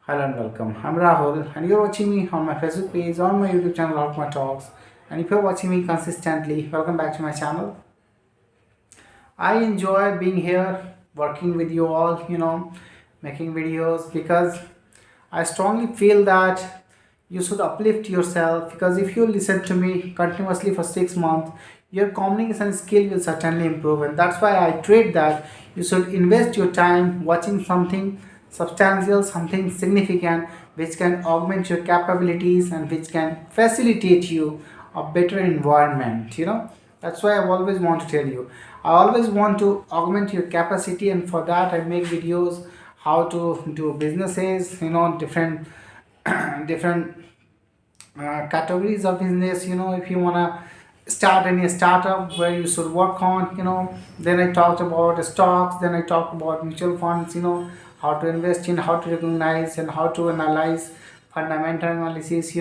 Hello and welcome. I'm Rahul, and you're watching me on my Facebook page, on my YouTube channel, Out My Talks. And if you're watching me consistently, welcome back to my channel. I enjoy being here, working with you all, making videos because I strongly feel that you should uplift yourself because if you listen to me continuously for 6 months, your communication skill will certainly improve, and that's why I trade that you should invest your time watching something substantial, something significant which can augment your capabilities and which can facilitate you a better environment. That's why I always want to tell you. I always want to augment your capacity, and for that, I make videos how to do businesses, different different categories of business. If you wanna start any startup where you should work on, then I talked about stocks, then I talked about mutual funds. How to invest in, how to recognize, and how to analyze fundamental analysis.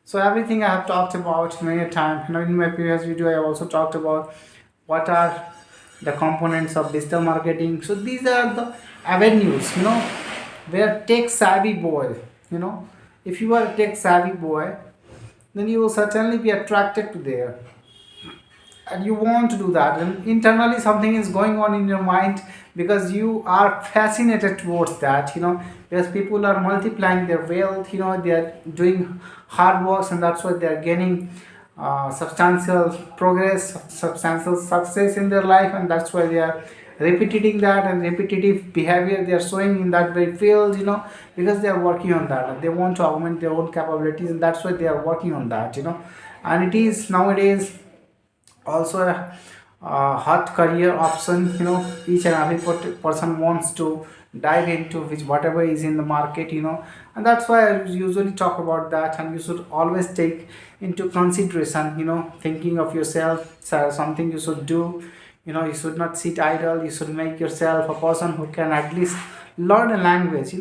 So everything I have talked about many times. In my previous video, I also talked about what are the components of digital marketing. So these are the avenues, where tech savvy boy, you know, if you are a tech savvy boy, then you will certainly be attracted to there and you want to do that, and internally something is going on in your mind because you are fascinated towards that, because people are multiplying their wealth, they are doing hard works, and that's why they are gaining substantial progress, substantial success in their life, and that's why they are repeating that, and repetitive behavior they are showing in that very field, because they are working on that and they want to augment their own capabilities, and that's why they are working on that, and it is nowadays also a hot career option. Each and every person wants to dive into which whatever is in the market, and that's why I usually talk about that, and you should always take into consideration, thinking of yourself, something you should do. You should not sit idle, you should make yourself a person who can at least learn a language.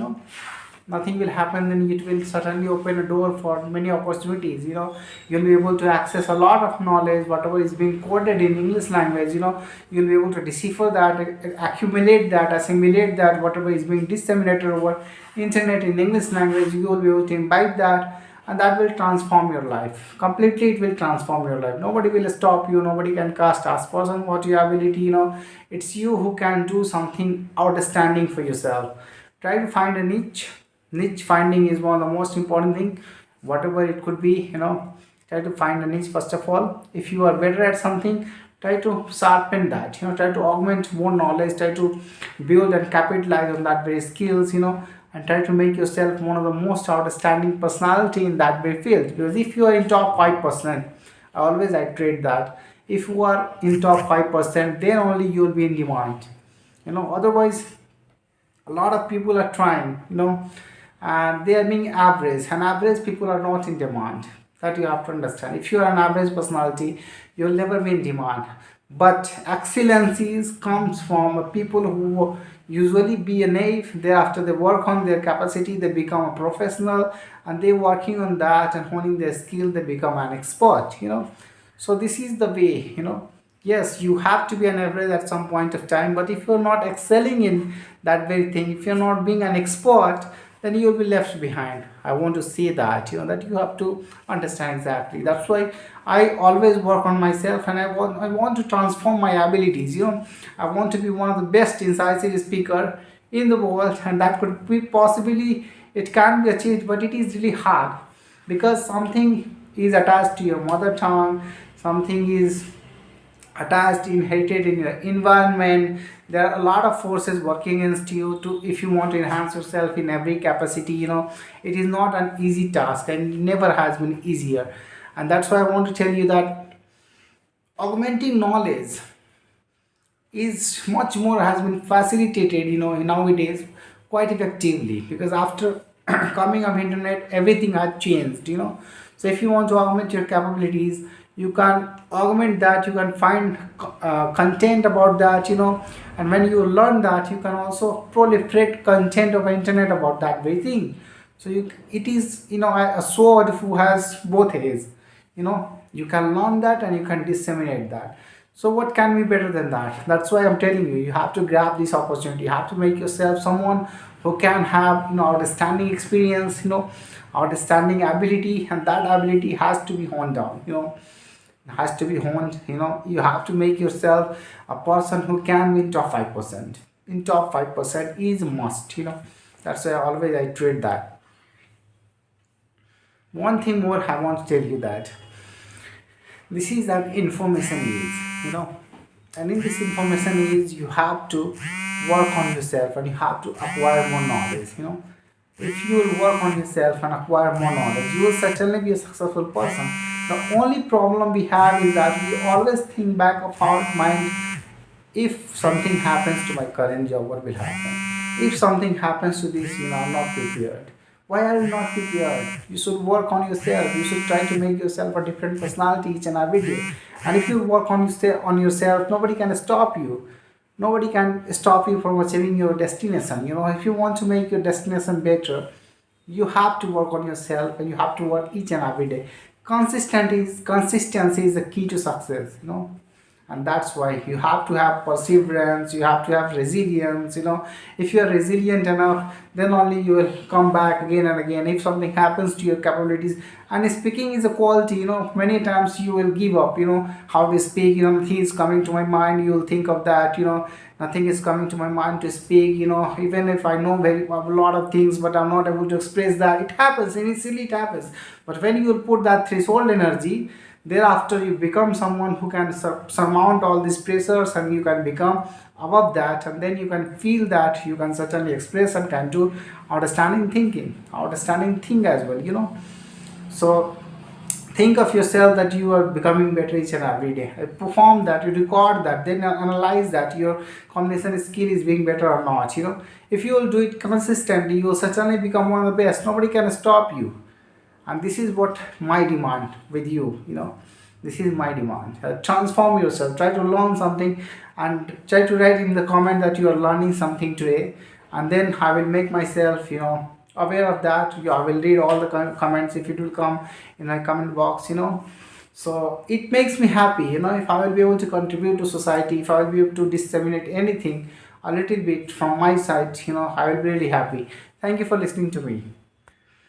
Nothing will happen, then it will certainly open a door for many opportunities. You'll be able to access a lot of knowledge, whatever is being coded in English language. You'll be able to decipher that, accumulate that, assimilate that, whatever is being disseminated over internet in English language, you will be able to imbibe that, and that will transform your life completely. It will transform your life. Nobody will stop you, nobody can cast aspersions on what your ability. It's you who can do something outstanding for yourself. Try to find a niche finding is one of the most important thing, whatever it could be. Try to find a niche first of all. If you are better at something, try to sharpen that, try to augment more knowledge, try to build and capitalize on that very skills, and try to make yourself one of the most outstanding personality in that very field, because if you are in top 5%, I trade that if you are in top 5%, then only you will be in demand. Otherwise a lot of people are trying, and they are being average, and average people are not in demand. That you have to understand. If you are an average personality, you'll never be in demand. But excellencies comes from people who usually be a knave. Thereafter they work on their capacity, they become a professional, and they working on that and honing their skill, they become an expert. So this is the way. Yes, you have to be an average at some point of time, but if you're not excelling in that very thing, if you're not being an expert, then you'll be left behind. I want to say that, that you have to understand exactly. That's why I always work on myself, and I want to transform my abilities. I want to be one of the best incisive speaker in the world, and that could be possibly, it can be achieved, but it is really hard because something is attached to your mother tongue, something is attached, inherited in your environment. There are a lot of forces working against you to, if you want to enhance yourself in every capacity. It is not an easy task, and it never has been easier. And that's why I want to tell you that augmenting knowledge is much more, has been facilitated, nowadays quite effectively, because after coming of internet, everything has changed. So if you want to augment your capabilities, you can augment that, you can find content about that, and when you learn that, you can also proliferate content of internet about that very thing. So it is, a sword who has both edges. You can learn that and you can disseminate that. So what can be better than that? That's why I'm telling you, you have to grab this opportunity. You have to make yourself someone who can have, outstanding experience, outstanding ability, and that ability has to be honed down. Has to be honed. You have to make yourself a person who can be in top 5%. In top 5% is a must. That's why always I treat that. One thing more I want to tell you that this is that information is, and in this information is you have to work on yourself and you have to acquire more knowledge. If you will work on yourself and acquire more knowledge, you will certainly be a successful person. The only problem we have is that we always think back of our mind, if something happens to my current job, what will happen? If something happens to this, I'm not prepared. Why are you not prepared? You should work on yourself. You should try to make yourself a different personality each and every day. And if you work on yourself, nobody can stop you. Nobody can stop you from achieving your destination. If you want to make your destination better, you have to work on yourself and you have to work each and every day. Consistency is the key to success. And that's why you have to have perseverance, you have to have resilience. If you are resilient enough, then only you will come back again and again if something happens to your capabilities. And speaking is a quality. Many times you will give up. How to speak, nothing is coming to my mind, you will think of that. Nothing is coming to my mind to speak. Even if I know a lot of things, but I'm not able to express that. It happens, initially it happens, but when you will put that threshold energy, thereafter you become someone who can surmount all these pressures, and you can become above that, and then you can feel that you can certainly express and can do outstanding thing as well. So think of yourself that you are becoming better each and every day. Perform that, you record that, then analyze that your communication skill is being better or not. If you will do it consistently, you will certainly become one of the best. Nobody can stop you. And this is what my demand with you. This is my demand. Transform yourself, try to learn something, and try to write in the comment that you are learning something today, and then I will make myself aware of that. I will read all the comments if it will come in my comment box. So it makes me happy. If I will be able to contribute to society, if I will be able to disseminate anything a little bit from my side, I will be really happy. Thank you for listening to me.